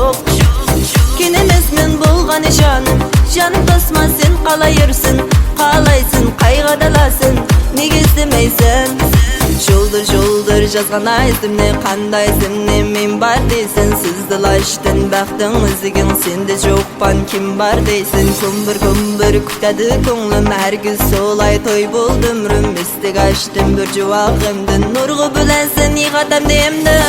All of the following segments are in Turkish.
çok. Günümüz men bolgan janım, janım tosma sen qalayırsın, qalaysın qaygadalasın, nege istemeysen. Şoldur жазган айзымны, qanday izimni men bar deysin. Sizdilaştın baxtыңызгың, sende жоқпан kim bar deysin. Kumbur күтәді көңлüm, her gün solay toy болды ömrüm. Istek açtım bir cuvağımdın, nurgu bilensin yıkatam demdi.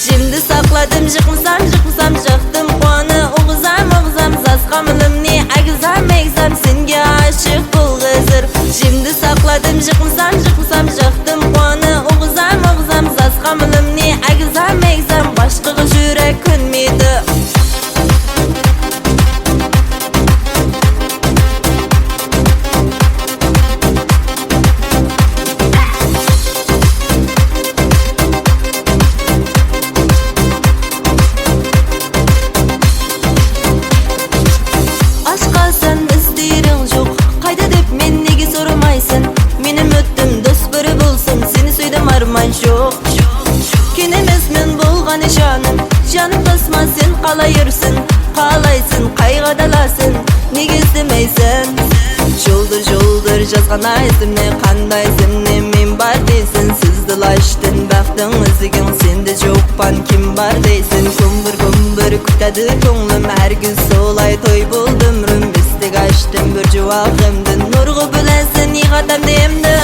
Şimdi sakladım, jıkmısam jıktım qanı. Oğuzam zasqamılım ne agzam senga aşık bul gızır. Şimdi sakladım, jıkmısam jıktım qanı. Oğuzam zasqamılım ne agzam başqa yürek könmedi. Çok. Günümüz men bolgan janım, janım tosma sen qalayırsın, qalaysın qaygadalasın, nege istemeysen. Şoldur жазган айзымны, qanday izimni men bar deysin. Sizdilaştın baxtыңызгың, sende жоқпан kim bar deysin. Kumbur күтәді көңлüm, her gün solay toy болды ömrüm. Istek açtım bir cuvağımdın, nurgu bilensin yıkatam demdi.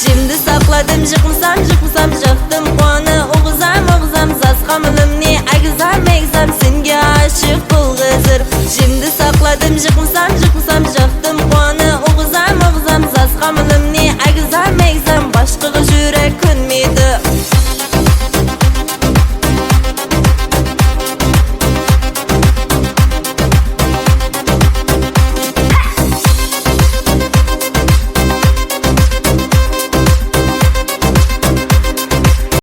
Şimdi sakladım, jıkmısam jıktım